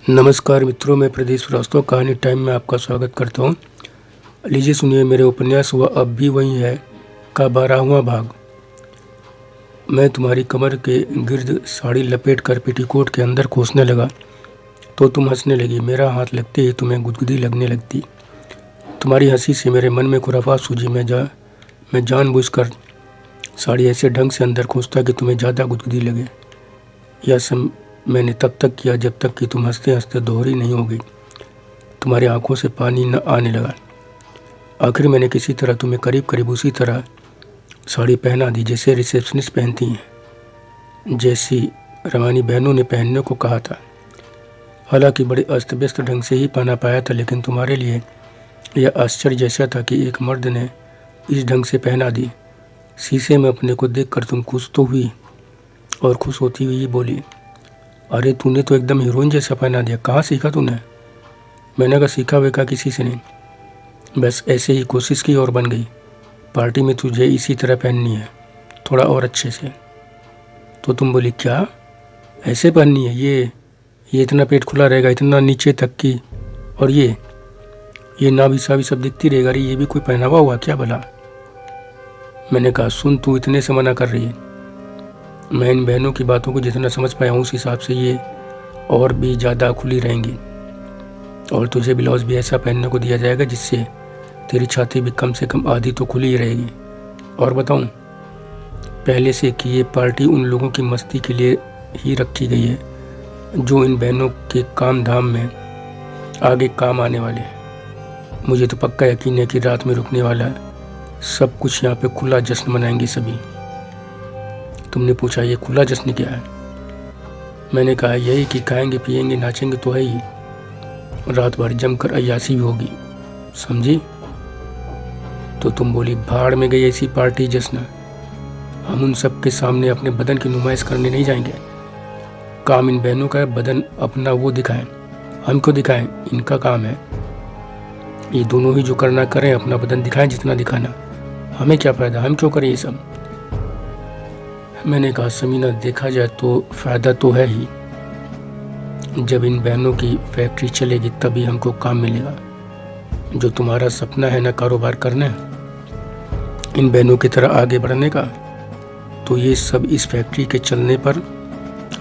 नमस्कार मित्रों, मैं प्रदीप श्रीवास्तव कहानी टाइम में आपका स्वागत करता हूँ। लीजिए सुनिए मेरे उपन्यास वह अब भी वही है का 12वां भाग। मैं तुम्हारी कमर के गिर्द साड़ी लपेट कर पेटीकोट के अंदर खोसने लगा तो तुम हंसने लगी। मेरा हाथ लगते ही तुम्हें गुदगुदी लगने लगती। तुम्हारी हंसी से मेरे मन में खुराफात सूझी। मैं जानबूझकर साड़ी ऐसे ढंग से अंदर खोसता कि तुम्हें ज़्यादा गुदगुदी लगे। यह सब मैंने तब तक किया जब तक कि तुम हंसते हंसते दोहरी नहीं हो गई। तुम्हारी आंखों से पानी न आने लगा। आखिर मैंने किसी तरह तुम्हें करीब करीब उसी तरह साड़ी पहना दी जैसे रिसेप्शनिस्ट पहनती हैं, जैसी रवानी बहनों ने पहनने को कहा था। हालांकि बड़े अस्त व्यस्त ढंग से ही पहना पाया था, लेकिन तुम्हारे लिए यह आश्चर्य जैसा था कि एक मर्द ने इस ढंग से पहना दी। शीशे में अपने को देखकर तुम खुश तो हुई और खुश होती हुई बोली, अरे तूने तो एकदम हीरोइन जैसा पहना दिया, कहाँ सीखा तूने? मैंने कहा सीखा वेखा किसी से नहीं, बस ऐसे ही कोशिश की और बन गई। पार्टी में तुझे इसी तरह पहननी है, थोड़ा और अच्छे से। तो तुम बोली क्या ऐसे पहननी है? ये इतना पेट खुला रहेगा, इतना नीचे तक की, और ये नाभि साभी सब दिखती रहेगा। अरे ये भी कोई पहनावा हुआ क्या भला? मैंने कहा सुन, तू इतने से मना कर रही है। मैं इन बहनों की बातों को जितना समझ पाया हूँ उस हिसाब से ये और भी ज़्यादा खुली रहेंगी, और तुझे ब्लाउज भी ऐसा पहनने को दिया जाएगा जिससे तेरी छाती भी कम से कम आधी तो खुली ही रहेगी। और बताऊँ पहले से कि ये पार्टी उन लोगों की मस्ती के लिए ही रखी गई है जो इन बहनों के काम धाम में आगे काम आने वाले हैं। मुझे तो पक्का यकीन है कि रात में रुकने वाला है, सब कुछ यहाँ पे खुला जश्न मनाएंगे सभी। तुमने पूछा ये खुला जश्न क्या है? मैंने कहा यही कि खाएंगे पिएंगे नाचेंगे तो है ही, रात भर जमकर अय्यासी भी होगी, समझी? तो तुम बोली भाड़ में गई ऐसी पार्टी जश्न, हम उन सब के सामने अपने बदन की नुमाइश करने नहीं जाएंगे। काम इन बहनों का है, बदन अपना वो दिखाएं, हम क्यों दिखाएं? इनका काम है, ये दोनों ही जो करना करें, अपना बदन दिखाएं जितना दिखाना, हमें क्या फ़ायदा, हम क्यों करें ये सब? मैंने कहा समीना देखा जाए तो फ़ायदा तो है ही, जब इन बहनों की फैक्ट्री चलेगी तभी हमको काम मिलेगा। जो तुम्हारा सपना है ना कारोबार करना है, इन बहनों की तरह आगे बढ़ने का, तो ये सब इस फैक्ट्री के चलने पर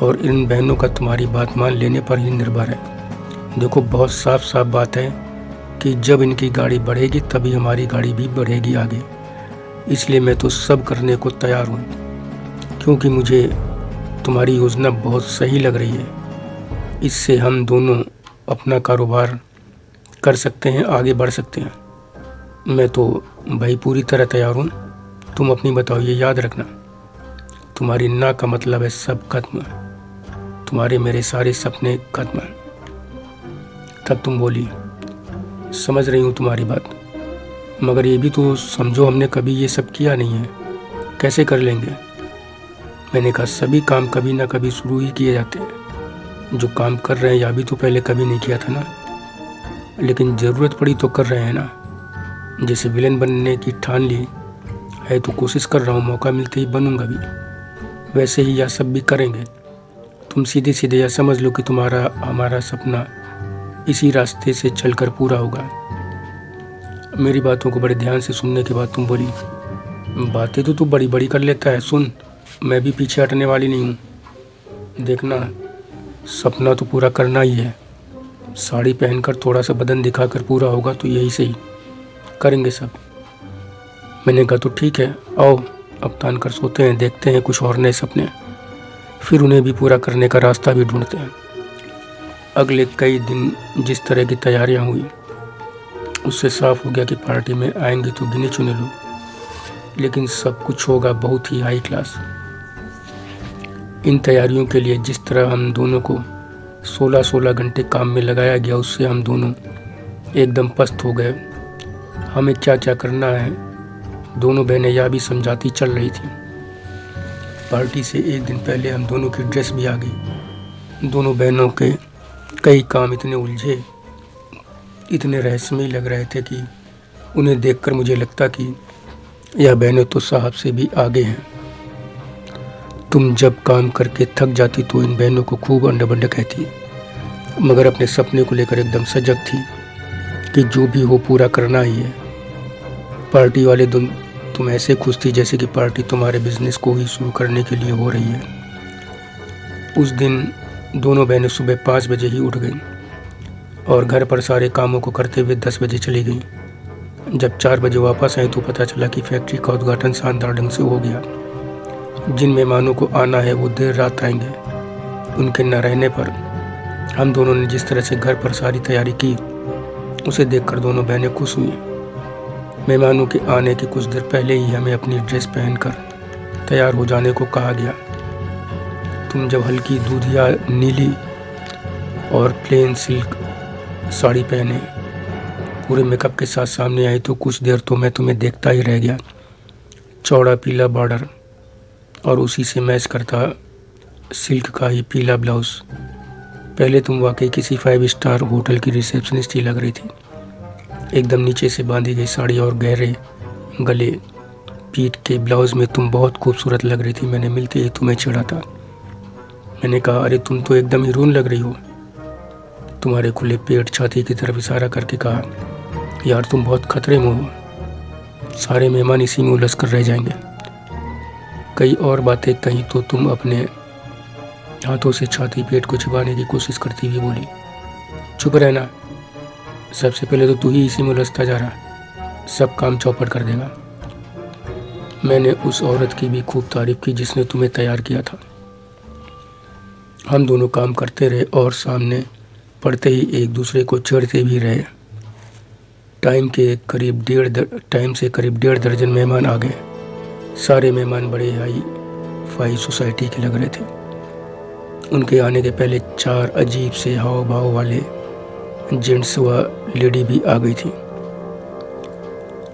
और इन बहनों का तुम्हारी बात मान लेने पर ही निर्भर है। देखो बहुत साफ साफ बात है कि जब इनकी गाड़ी बढ़ेगी तभी हमारी गाड़ी भी बढ़ेगी आगे। इसलिए मैं तो सब करने को तैयार हूँ, क्योंकि मुझे तुम्हारी योजना बहुत सही लग रही है। इससे हम दोनों अपना कारोबार कर सकते हैं, आगे बढ़ सकते हैं। मैं तो भाई पूरी तरह तैयार हूँ, तुम अपनी बताओ। ये याद रखना, तुम्हारी ना का मतलब है सब खत्म, तुम्हारे मेरे सारे सपने खत्म। तब तुम बोली समझ रही हूँ तुम्हारी बात, मगर ये भी तो समझो हमने कभी ये सब किया नहीं है, कैसे कर लेंगे? मैंने कहा सभी काम कभी ना कभी शुरू ही किए जाते हैं। जो काम कर रहे हैं या भी तो पहले कभी नहीं किया था ना, लेकिन ज़रूरत पड़ी तो कर रहे हैं ना। जैसे विलेन बनने की ठान ली है तो कोशिश कर रहा हूँ, मौका मिलते ही बनूंगा भी। वैसे ही यह सब भी करेंगे। तुम सीधे सीधे यह समझ लो कि तुम्हारा हमारा सपना इसी रास्ते से चलकर पूरा होगा। मेरी बातों को बड़े ध्यान से सुनने के बाद तुम बोली बातें तो तू बड़ी बड़ी कर लेता है। सुन, मैं भी पीछे हटने वाली नहीं हूँ। देखना सपना तो पूरा करना ही है। साड़ी पहनकर थोड़ा सा बदन दिखाकर पूरा होगा तो यही सही, करेंगे सब। मैंने कहा तो ठीक है, आओ अब तान कर सोते हैं, देखते हैं कुछ और नए सपने, फिर उन्हें भी पूरा करने का रास्ता भी ढूंढते हैं। अगले कई दिन जिस तरह की तैयारियाँ हुई उससे साफ हो गया कि पार्टी में आएंगे तो गिने चुने लोग, लेकिन सब कुछ होगा बहुत ही हाई क्लास। इन तैयारियों के लिए जिस तरह हम दोनों को 16-16 घंटे काम में लगाया गया, उससे हम दोनों एकदम पस्त हो गए। हमें क्या क्या करना है दोनों बहनें यह भी समझाती चल रही थी। पार्टी से एक दिन पहले हम दोनों की ड्रेस भी आ गई। दोनों बहनों के कई काम इतने उलझे, इतने रहस्यमय लग रहे थे कि उन्हें देखकर मुझे लगता कि यह बहनें तो साहब से भी आगे हैं। तुम जब काम करके थक जाती तो इन बहनों को खूब अंडा बंडा कहती, मगर अपने सपने को लेकर एकदम सजग थी कि जो भी हो पूरा करना ही है। पार्टी वाले दिन तुम ऐसे खुश थी जैसे कि पार्टी तुम्हारे बिजनेस को ही शुरू करने के लिए हो रही है। उस दिन दोनों बहनें सुबह 5 बजे ही उठ गईं और घर पर सारे कामों को करते हुए 10 बजे चली गईं। जब 4 बजे वापस आई तो पता चला कि फैक्ट्री का उद्घाटन शानदार ढंग से हो गया। जिन मेहमानों को आना है वो देर रात आएंगे। उनके न रहने पर हम दोनों ने जिस तरह से घर पर सारी तैयारी की, उसे देखकर दोनों बहनें खुश हुई। मेहमानों के आने के कुछ देर पहले ही हमें अपनी ड्रेस पहनकर तैयार हो जाने को कहा गया। तुम जब हल्की दूधिया नीली और प्लेन सिल्क साड़ी पहने पूरे मेकअप के साथ सामने आई तो कुछ देर तो मैं तुम्हें देखता ही रह गया। चौड़ा पीला बॉर्डर और उसी से मैच करता सिल्क का ही पीला ब्लाउज। पहले तुम वाकई किसी 5 स्टार होटल की रिसेप्शनिस्ट ही लग रही थी। एकदम नीचे से बांधी गई साड़ी और गहरे गले पीठ के ब्लाउज में तुम बहुत खूबसूरत लग रही थी। मैंने मिलते ही तुम्हें छेड़ा था। मैंने कहा, अरे तुम तो एकदम हीरोइन लग रही हो। तुम्हारे खुले पेट छाती की तरफ इशारा करके कहा, यार तुम बहुत खतरे में हो, सारे मेहमान इसी में उलझ कर रह जाएंगे। कई और बातें कहीं तो तुम अपने हाथों से छाती पेट को छिपाने की कोशिश करती हुई बोली, चुप रहना, सबसे पहले तो तू ही इसी में उलझता जा रहा, सब काम चौपट कर देगा। मैंने उस औरत की भी खूब तारीफ की जिसने तुम्हें तैयार किया था। हम दोनों काम करते रहे और सामने पढ़ते ही एक दूसरे को छेड़ते भी रहे। टाइम से करीब 1.5 दर्जन मेहमान आ गए। सारे मेहमान बड़े हाई फाई सोसाइटी के लग रहे थे। उनके आने के पहले 4 अजीब से हाव भाव वाले जेंट्स व लेडी भी आ गई थी।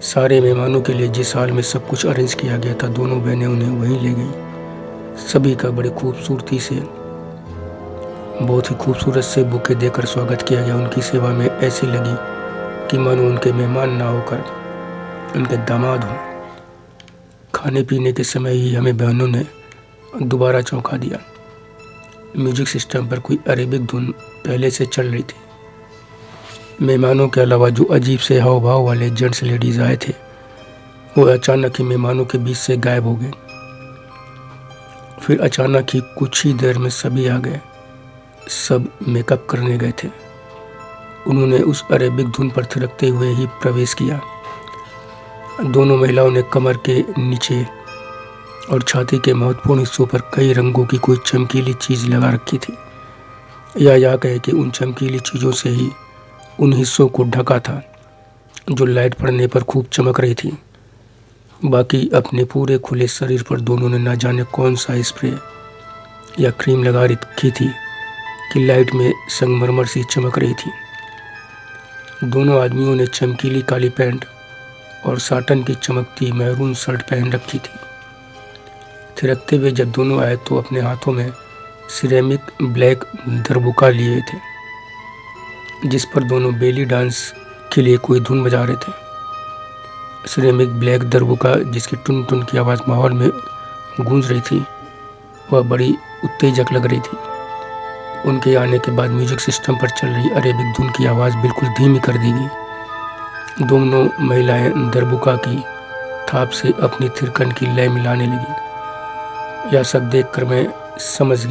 सारे मेहमानों के लिए जिस हाल में सब कुछ अरेंज किया गया था, दोनों बहनें उन्हें वहीं ले गई। सभी का बड़ी खूबसूरती से बहुत ही खूबसूरत से बुके देकर स्वागत किया गया। उनकी सेवा में ऐसी लगी कि मानो उनके मेहमान ना होकर उनके दामाद हों। खाने पीने के समय ही हमें बहनों ने दोबारा चौंका दिया। म्यूजिक सिस्टम पर कोई अरेबिक धुन पहले से चल रही थी। मेहमानों के अलावा जो अजीब से हाव भाव वाले जेंट्स लेडीज आए थे वो अचानक ही मेहमानों के बीच से गायब हो गए। फिर अचानक ही कुछ ही देर में सभी आ गए। सब मेकअप करने गए थे। उन्होंने उस अरेबिक धुन पर थिरकते हुए ही प्रवेश किया। दोनों महिलाओं ने कमर के नीचे और छाती के महत्वपूर्ण हिस्सों पर कई रंगों की कोई चमकीली चीज़ लगा रखी थी, या कहे कि उन चमकीली चीज़ों से ही उन हिस्सों को ढका था जो लाइट पड़ने पर खूब चमक रही थी। बाकी अपने पूरे खुले शरीर पर दोनों ने ना जाने कौन सा स्प्रे या क्रीम लगा रखी थी कि लाइट में संगमरमर सी चमक रही थी। दोनों आदमियों ने चमकीली काली पैंट और साटन की चमकती मैरून शर्ट पहन रखी थी। थिरकते हुए जब दोनों आए तो अपने हाथों में सिरेमिक ब्लैक दरबुका लिए थे जिस पर दोनों बेली डांस के लिए कोई धुन बजा रहे थे। सिरेमिक ब्लैक दरबुका जिसकी टुन टुन की आवाज़ माहौल में गूंज रही थी, वह बड़ी उत्तेजक लग रही थी। उनके आने के बाद म्यूजिक सिस्टम पर चल रही अरेबिक धुन की आवाज़ बिल्कुल धीमी कर दी गई। दोनों महिलाएं दरबुका की थाप से अपनी थिरकन की लय मिलाने लगी। यह सब देखकर मैं समझ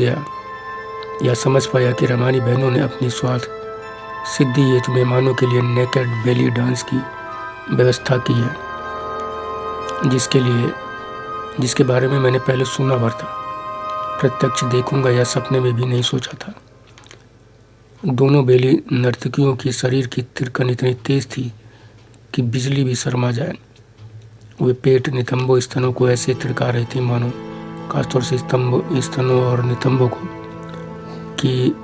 पाया कि रमानी बहनों ने अपनी स्वार्थ सिद्धि हेतु मेहमानों के लिए नेकेड बेली डांस की व्यवस्था की है, जिसके बारे में मैंने पहले सुना भर था। प्रत्यक्ष देखूंगा या सपने में भी नहीं सोचा था। दोनों बेली नर्तकियों की शरीर की थिरकन इतनी तेज थी कि बिजली भी शर्मा जाए। वे पेट, नितंबों, स्तनों को ऐसे थिरका रही थी मानो खासतौर से स्तनों और नितंबों को कि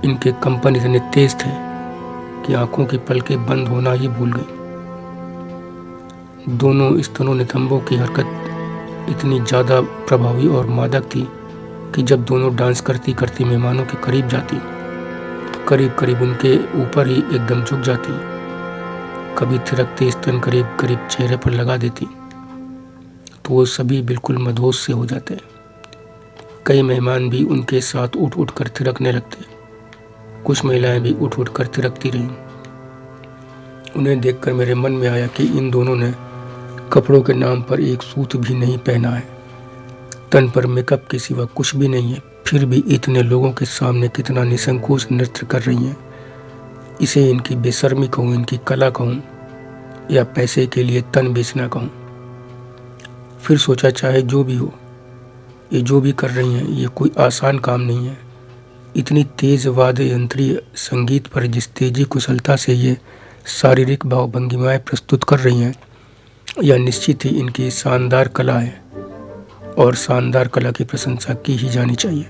इनके कंपन इतने तेज थे कि आंखों की पलकें बंद होना ही भूल गई। दोनों स्तनों नितंबों की हरकत इतनी ज़्यादा प्रभावी और मादक थी कि जब दोनों डांस करती करती मेहमानों के करीब जाती, करीब उनके ऊपर ही एकदम झुक जाती, कभी थिरकते स्तन करीब चेहरे पर लगा देती तो वो सभी बिल्कुल मदहोश से हो जाते। कई मेहमान भी उनके साथ उठ कर थिरकने लगते। कुछ महिलाएं भी उठ उठ कर थिरकती रहीं। उन्हें देखकर मेरे मन में आया कि इन दोनों ने कपड़ों के नाम पर एक सूत भी नहीं पहना है, तन पर मेकअप के सिवा कुछ भी नहीं है, फिर भी इतने लोगों के सामने कितना निसंकोच नृत्य कर रही हैं। इसे इनकी बेशर्मी कहूँ, इनकी कला कहूँ, या पैसे के लिए तन बेचना कहूँ। फिर सोचा चाहे जो भी हो, ये जो भी कर रही हैं ये कोई आसान काम नहीं है। इतनी तेज वाद्य यंत्रीय संगीत पर जिस तेजी कुशलता से ये शारीरिक भाव भंगिमाएं प्रस्तुत कर रही हैं, यह निश्चित ही इनकी शानदार कला है और शानदार कला की प्रशंसा की ही जानी चाहिए।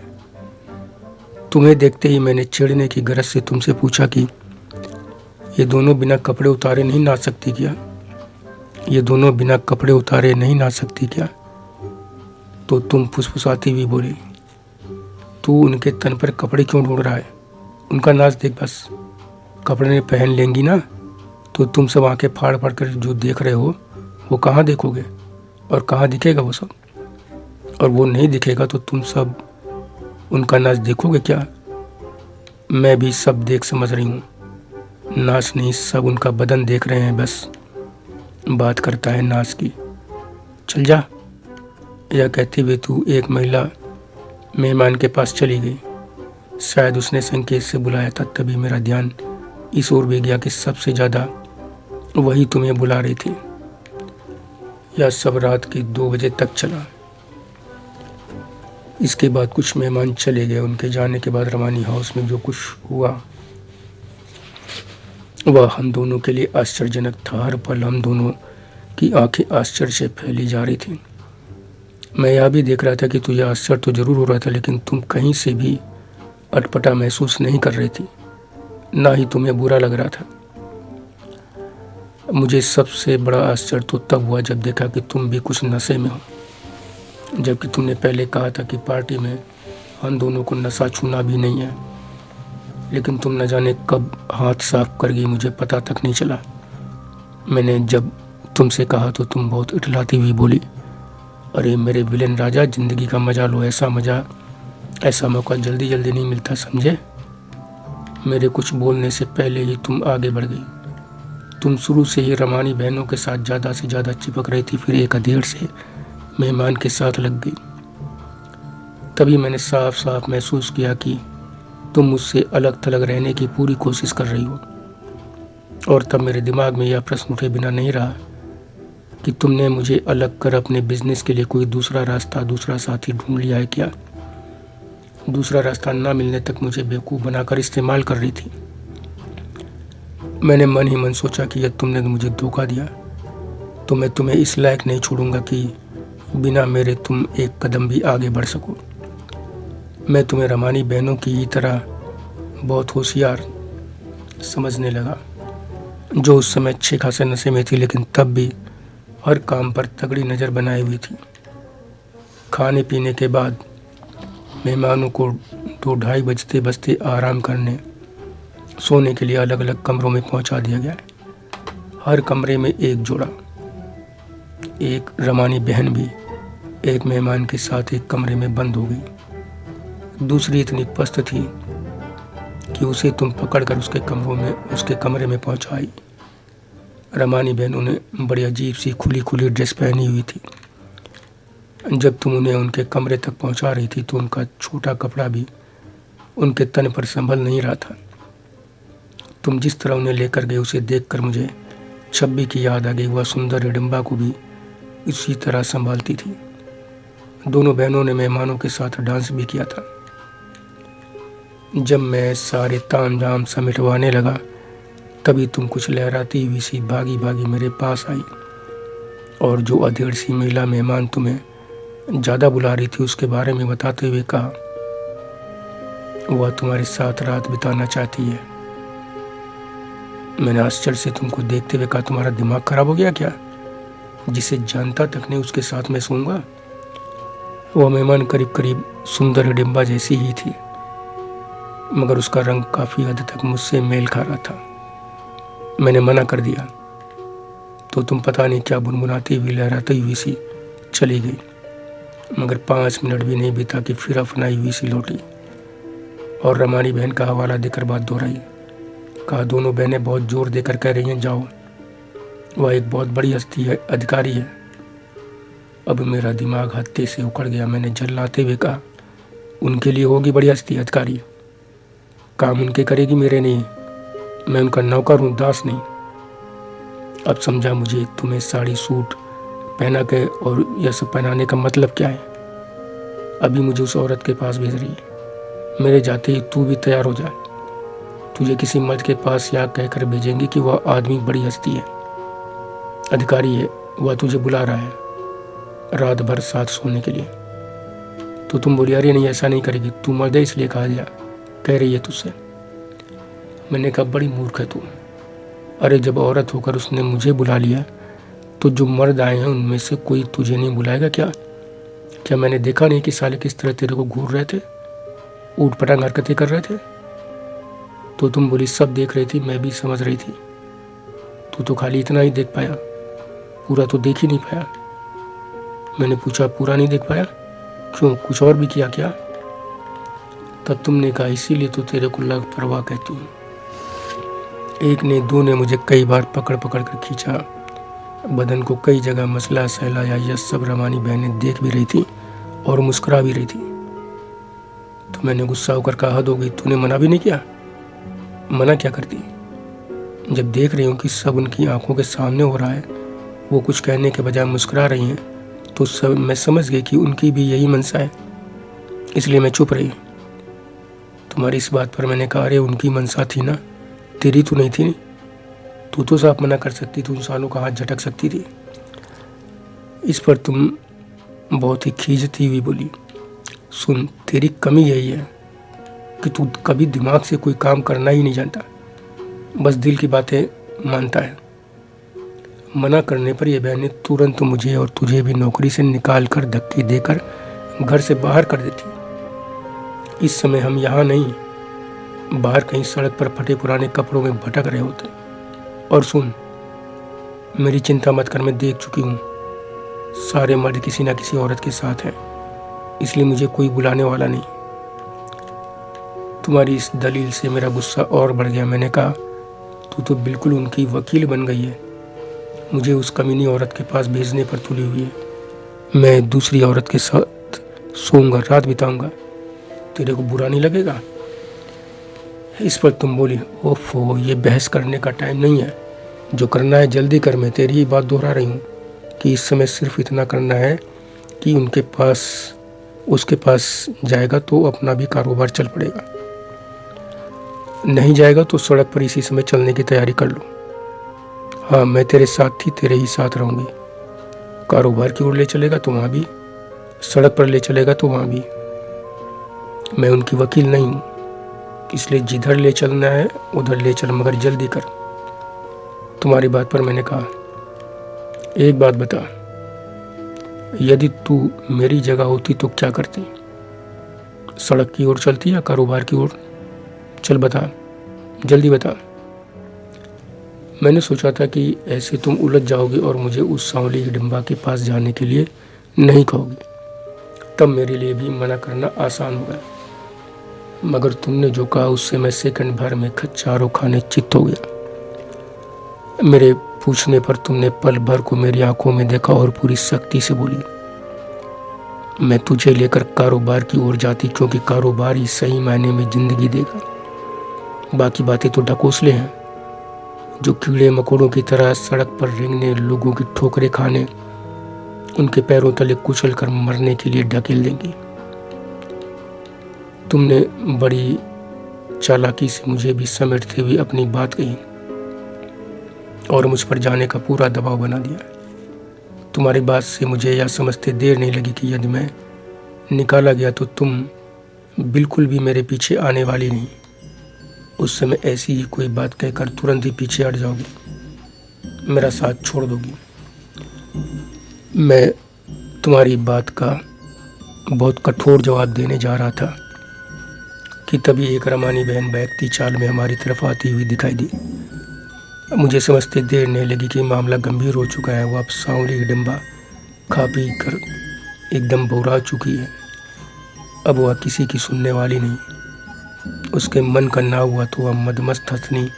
तुम्हें देखते ही मैंने छेड़ने की गरज से तुमसे पूछा कि ये दोनों बिना कपड़े उतारे नहीं नाच सकती क्या? ये दोनों बिना कपड़े उतारे नहीं नाच सकती क्या? तो तुम फुसफुसाती हुई बोली, तू उनके तन पर कपड़े क्यों ढूंढ रहा है? उनका नाच देख बस। कपड़े पहन लेंगी ना तो तुम सब आंखें फाड़ फाड़ कर जो देख रहे हो वो कहाँ देखोगे और कहाँ दिखेगा वो सब? और वो नहीं दिखेगा तो तुम सब उनका नाच देखोगे क्या? मैं भी सब देख समझ रही हूँ। नाच नहीं, सब उनका बदन देख रहे हैं बस। बात करता है नाच की, चल जा। यह कहते हुए तू एक महिला मेहमान के पास चली गई। शायद उसने संकेत से बुलाया था, तभी मेरा ध्यान इस ओर भी गया कि सबसे ज़्यादा वही तुम्हें बुला रही थी। यह सब रात के 2 बजे तक चला। इसके बाद कुछ मेहमान चले गए। उनके जाने के बाद रवानी हाउस में जो कुछ हुआ वह हम दोनों के लिए आश्चर्यजनक था। हर पल हम दोनों की आंखें आश्चर्य से फैली जा रही थी। मैं यह भी देख रहा था कि तुझे आश्चर्य तो जरूर हो रहा था, लेकिन तुम कहीं से भी अटपटा महसूस नहीं कर रही थी, ना ही तुम्हें बुरा लग रहा था। मुझे सबसे बड़ा आश्चर्य तो तब हुआ जब देखा कि तुम भी कुछ नशे में हो, जबकि तुमने पहले कहा था कि पार्टी में हम दोनों को नशा छूना भी नहीं है। लेकिन तुम न जाने कब हाथ साफ कर गई, मुझे पता तक नहीं चला। मैंने जब तुमसे कहा तो तुम बहुत इठलाती हुई बोली, अरे मेरे विलेन राजा, जिंदगी का मजा लो। ऐसा मौका जल्दी जल्दी नहीं मिलता, समझे? मेरे कुछ बोलने से पहले ही तुम आगे बढ़ गई। तुम शुरू से ही रमानी बहनों के साथ ज़्यादा से ज़्यादा चिपक रही थी, फिर एक अधेड़ से मेहमान के साथ लग गई। तभी मैंने साफ साफ महसूस किया कि तुम मुझसे अलग थलग रहने की पूरी कोशिश कर रही हो। और तब मेरे दिमाग में यह प्रश्न उठे बिना नहीं रहा कि तुमने मुझे अलग कर अपने बिजनेस के लिए कोई दूसरा रास्ता, दूसरा साथी ढूंढ लिया है क्या? दूसरा रास्ता ना मिलने तक मुझे बेवकूफ़ बनाकर इस्तेमाल कर रही थी। मैंने मन ही मन सोचा कि यदि तुमने मुझे धोखा दिया तो मैं तुम्हें इस लायक नहीं छोड़ूंगा कि बिना मेरे तुम एक कदम भी आगे बढ़ सको। मैं तुम्हें रमानी बहनों की ही तरह बहुत होशियार समझने लगा, जो उस समय अच्छे खासे नशे में थी, लेकिन तब भी हर काम पर तगड़ी नज़र बनाई हुई थी। खाने पीने के बाद मेहमानों को 2-2:30 बजते बजते आराम करने, सोने के लिए अलग अलग कमरों में पहुंचा दिया गया। हर कमरे में एक जोड़ा, एक रमानी बहन भी एक मेहमान के साथ एक कमरे में बंद हो गई। दूसरी इतनी पस्त थी कि उसे तुम पकड़कर उसके कमरे में पहुंचाई। रमानी बहनों ने बड़ी अजीब सी खुली खुली ड्रेस पहनी हुई थी। जब तुम उन्हें उनके कमरे तक पहुंचा रही थी तो उनका छोटा कपड़ा भी उनके तन पर संभल नहीं रहा था। तुम जिस तरह उन्हें लेकर गए उसे देखकर मुझे छब्बी की याद आ गई। वह सुंदर हिडिंबा को भी इसी तरह संभालती थी। दोनों बहनों ने मेहमानों के साथ डांस भी किया था। जब मैं सारे ताम झाम समेटवाने लगा तभी तुम कुछ लहराती हुई सी भागी भागी मेरे पास आई और जो अधेड़ सी महिला मेहमान तुम्हें ज़्यादा बुला रही थी उसके बारे में बताते हुए कहा, वह तुम्हारे साथ रात बिताना चाहती है। मैंने आश्चर्य से तुमको देखते हुए कहा, तुम्हारा दिमाग खराब हो गया क्या? जिसे जानता तक नहीं उसके साथ मैं सोऊंगा? वह मेहमान करीब करीब सुंदर हिडिंबा जैसी ही थी, मगर उसका रंग काफ़ी हद तक मुझसे मेल खा रहा था। मैंने मना कर दिया तो तुम पता नहीं क्या बुनबुनाती हुई लहराती हुई सी चली गई, मगर 5 मिनट भी नहीं बीता कि फिर अपनाई हुई सी लौटी और रमानी बहन का हवाला देकर बात दोहराई। कहा, दोनों बहनें बहुत जोर देकर कह रही हैं जाओ, वह एक बहुत बड़ी हस्ती है, अधिकारी है। अब मेरा दिमाग हत्थे से उखड़ गया। मैंने झल्लाते हुए कहा, उनके लिए होगी बड़ी हस्ती, अधिकारी। काम उनके करेगी, मेरे नहीं। मैं उनका नौकर हूँ, दास नहीं। अब समझा मुझे तुम्हें साड़ी सूट पहना के और यह सब पहनाने का मतलब क्या है। अभी मुझे उस औरत के पास भेज रही है। मेरे जाते ही तू भी तैयार हो जा। तुझे किसी मर्द के पास या कहकर भेजेंगे कि वह आदमी बड़ी हस्ती है, अधिकारी है, वह तुझे बुला रहा है रात भर साथ सोने के लिए। तो तुम बोली, अरे नहीं, ऐसा नहीं करेगी, तू मर्द है इसलिए कह रही है तुझसे। मैंने कहा, बड़ी मूर्ख है तू। अरे जब औरत होकर उसने मुझे बुला लिया तो जो मर्द आए हैं उनमें से कोई तुझे नहीं बुलाएगा क्या मैंने देखा नहीं कि साले किस तरह तेरे को घूर रहे थे, ऊट पटांग हरकतें कर रहे थे। तो तुम बोली, सब देख रही थी, मैं भी समझ रही थी। तू तो खाली इतना ही देख पाया, पूरा तो देख ही नहीं पाया। मैंने पूछा, पूरा नहीं देख पाया? क्यों, कुछ और भी किया क्या? तब तुमने कहा, इसीलिए तो तेरे को लापरवाह कहती हूँ। एक ने दो ने मुझे कई बार पकड़ पकड़ कर खींचा, बदन को कई जगह मसला सहलाया। यह सब रमानी बहनें देख भी रही थी और मुस्कुरा भी रही थी। तो मैंने गुस्सा होकर कहा, हद हो गई, तूने मना भी नहीं किया? मना क्या करती? जब देख रही हूँ कि सब उनकी आंखों के सामने हो रहा है, वो कुछ कहने के बजाय मुस्कुरा रही हैं, तो सब मैं समझ गई कि उनकी भी यही मनसा है, इसलिए मैं चुप रही। तुम्हारी इस बात पर मैंने कहा, अरे उनकी मनसा थी ना, तेरी तो नहीं थी। तू तो साफ मना कर सकती थी, उन सालों का हाथ झटक सकती थी। इस पर तुम बहुत ही खींचती हुई बोली, सुन, तेरी कमी यही है कि तू कभी दिमाग से कोई काम करना ही नहीं जानता, बस दिल की बातें मानता है। मना करने पर यह बहनें तुरंत मुझे और तुझे भी नौकरी से निकाल कर धक्के देकर घर से बाहर कर देती। इस समय हम यहाँ नहीं, बाहर कहीं सड़क पर फटे पुराने कपड़ों में भटक रहे होते। और सुन, मेरी चिंता मत कर, मैं देख चुकी हूँ, सारे मर्द किसी ना किसी औरत के साथ हैं, इसलिए मुझे कोई बुलाने वाला नहीं। तुम्हारी इस दलील से मेरा गुस्सा और बढ़ गया। मैंने कहा, तू तो बिल्कुल उनकी वकील बन गई है, मुझे उस कमीनी औरत के पास भेजने पर तुली हुई है। मैं दूसरी औरत के साथ सोऊंगा, रात बिताऊंगा, तेरे को बुरा नहीं लगेगा? इस पर तुम बोली, ओफो, ये बहस करने का टाइम नहीं है, जो करना है जल्दी कर। मैं तेरी ही बात दोहरा रही हूँ कि इस समय सिर्फ इतना करना है कि उसके पास जाएगा तो अपना भी कारोबार चल पड़ेगा, नहीं जाएगा तो सड़क पर इसी समय चलने की तैयारी कर लो। हाँ, मैं तेरे साथ थी, तेरे ही साथ रहूँगी। कारोबार की ओर ले चलेगा तो वहाँ भी, सड़क पर ले चलेगा तो वहाँ भी। मैं उनकी वकील नहीं हूँ, इसलिए जिधर ले चलना है उधर ले चल, मगर जल्दी कर। तुम्हारी बात पर मैंने कहा, एक बात बता, यदि तू मेरी जगह होती तो क्या करती? सड़क की ओर चलती या कारोबार की ओर? चल बता, जल्दी बता। मैंने सोचा था कि ऐसे तुम उलझ जाओगे और मुझे उस सांवली हिडिंबा के पास जाने के लिए नहीं कहोगे, तब मेरे लिए भी मना करना आसान होगा। मगर तुमने जो कहा उससे मैं सेकंड भर में खच्चारों खाने चित्त हो गया। मेरे पूछने पर तुमने पल भर को मेरी आंखों में देखा और पूरी सख्ती से बोली, मैं तुझे लेकर कारोबार की ओर जाती, क्योंकि कारोबार ही सही मायने में जिंदगी देगा। बाकी बातें तो ढकोसले हैं, जो कीड़े मकोड़ों की तरह सड़क पर रेंगने, लोगों की ठोकरें खाने, उनके पैरों तले कुचल कर मरने के लिए ढकेल देंगी। तुमने बड़ी चालाकी से मुझे भी समेटते हुए अपनी बात कही और मुझ पर जाने का पूरा दबाव बना दिया। तुम्हारी बात से मुझे यह समझते देर नहीं लगी कि यदि मैं निकाला गया तो तुम बिल्कुल भी मेरे पीछे आने वाली नहीं। उस समय ऐसी ही कोई बात कहकर तुरंत ही पीछे हट जाओगी, मेरा साथ छोड़ दोगी। मैं तुम्हारी बात का बहुत कठोर जवाब देने जा रहा था कि तभी एक रमानी बहन बहकती चाल में हमारी तरफ आती हुई दिखाई दी। मुझे समझते देर नहीं लगी कि मामला गंभीर हो चुका है। वो अब सांवली हिडिंबा खा पी कर एकदम बौरा चुकी है। अब वह किसी की सुनने वाली नहीं। उसके मन का ना हुआ तो वह मदमस्त हंसनी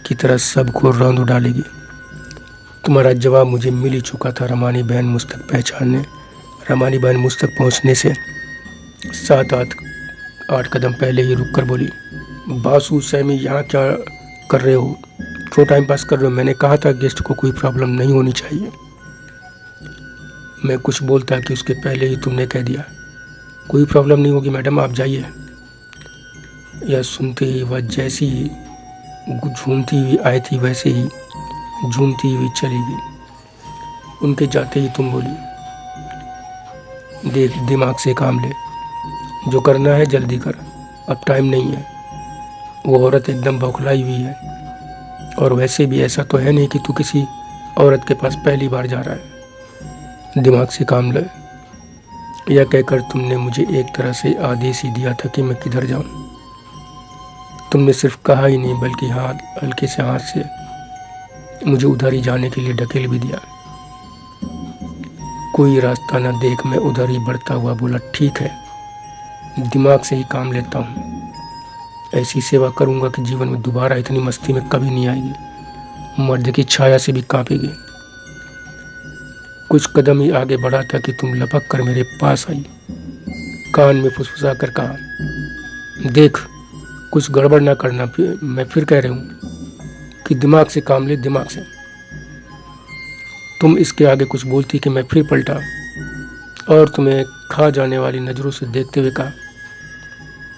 की तरह सबको रौंद डालेगी। तुम्हारा जवाब मुझे मिल ही चुका था। रमानी बहन मुझ तक पहुंचने से 7-8 कदम पहले ही रुक कर बोली, बासु सैमी यहाँ क्या कर रहे हो? क्यों टाइम पास कर रहे हो? मैंने कहा था गेस्ट को कोई प्रॉब्लम नहीं होनी चाहिए। मैं कुछ बोलता कि उसके पहले ही तुमने कह दिया, कोई प्रॉब्लम नहीं होगी मैडम, आप जाइए। यह सुनते ही वह जैसी ही झूमती हुई आई थी वैसे ही झूमती हुई चली गई। उनके जाते ही तुम बोली, देख दिमाग से काम ले, जो करना है जल्दी कर, अब टाइम नहीं है। वो औरत एकदम बौखलाई हुई है, और वैसे भी ऐसा तो है नहीं कि तू किसी औरत के पास पहली बार जा रहा है। दिमाग से काम ले। यह कहकर तुमने मुझे एक तरह से आदेश ही दिया था कि मैं किधर जाऊं। तुमने सिर्फ कहा ही नहीं बल्कि हल्के से हाथ से मुझे उधर ही जाने के लिए ढकेल भी दिया। कोई रास्ता न देख मैं उधर ही बढ़ता हुआ बोला, ठीक है, दिमाग से ही काम लेता हूँ। ऐसी सेवा करूँगा कि जीवन में दोबारा इतनी मस्ती में कभी नहीं आएगी। मर्द की छाया से भी कांपेगी। कुछ कदम ही आगे बढ़ा था कि तुम लपक कर मेरे पास आई, कान में फुसफुसा कर कहा, देख कुछ गड़बड़ ना करना। मैं फिर कह रही हूँ कि दिमाग से काम ले, दिमाग से। तुम इसके आगे कुछ बोलती कि मैं फिर पलटा और तुम्हें खा जाने वाली नज़रों से देखते हुए कहा,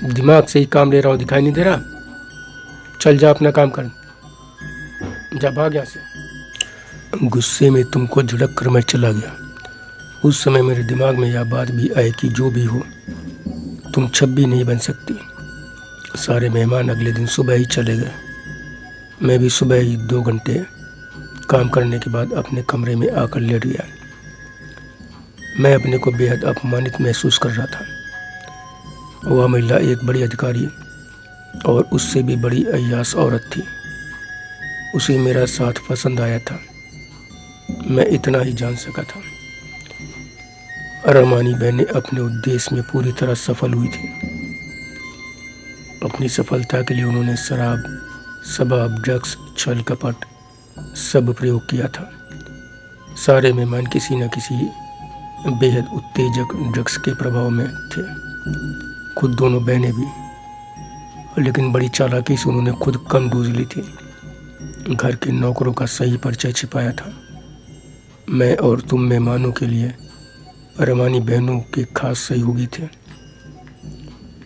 दिमाग से ही काम ले रहा हूँ, दिखाई नहीं दे रहा? चल जा, अपना काम कर, जा भाग यहाँ से। गुस्से में तुमको झड़क कर मैं चला गया। उस समय मेरे दिमाग में यह बात भी आई कि जो भी हो तुम छब्बी नहीं बन सकती। सारे मेहमान अगले दिन सुबह ही चले गए। मैं भी सुबह ही 2 घंटे काम करने के बाद अपने कमरे में आकर लेट गया। मैं अपने को बेहद अपमानित महसूस कर रहा था। वह महिला एक बड़ी अधिकारी और उससे भी बड़ी अय्याश औरत थी। उसे मेरा साथ पसंद आया था, मैं इतना ही जान सका था। रमानी बहनें अपने उद्देश्य में पूरी तरह सफल हुई थी। अपनी सफलता के लिए उन्होंने शराब, शबाब, ड्रग्स, छल कपट सब प्रयोग किया था। सारे मेहमान किसी न किसी बेहद उत्तेजक ड्रग्स के प्रभाव में थे, खुद दोनों बहनें भी। लेकिन बड़ी चालाकी से उन्होंने खुद कम डोज ली थी। घर के नौकरों का सही परिचय छिपाया था। मैं और तुम मेहमानों के लिए रमानी बहनों के खास सहयोगी थे।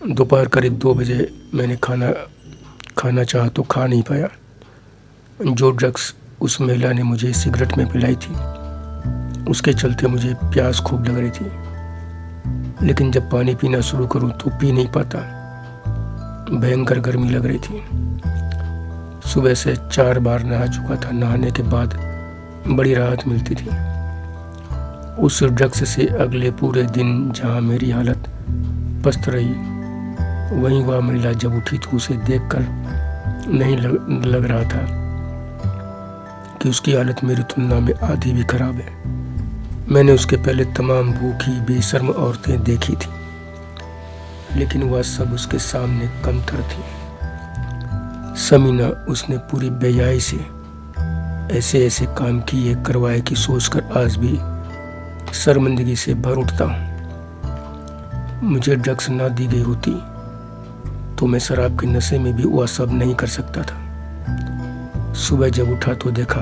दोपहर करीब 2 बजे मैंने खाना चाहा तो खा नहीं पाया। जो ड्रग्स उस महिला ने मुझे सिगरेट में पिलाई थी, उसके चलते मुझे प्यास खूब लग रही थी। लेकिन जब पानी पीना शुरू करूं तो पी नहीं पाता। भयंकर गर्मी लग रही थी। सुबह से 4 बार नहा चुका था। नहाने के बाद बड़ी राहत मिलती थी। उस ड्रग्स से अगले पूरे दिन जहां मेरी हालत पस्त रही, वहीं वह महिला जब उठी तो उसे देखकर नहीं लग रहा था कि उसकी हालत मेरी तुलना में आधी भी खराब है। मैंने उसके पहले तमाम भूखी बेशर्म औरतें देखी थी, लेकिन वह सब उसके सामने कमतर थी। समीना, उसने पूरी बेहयाई से ऐसे ऐसे काम किए करवाए कि सोचकर आज भी शर्मिंदगी से भर उठता हूँ। मुझे ड्रग्स ना दी गई होती तो मैं शराब के नशे में भी वह सब नहीं कर सकता था। सुबह जब उठा तो देखा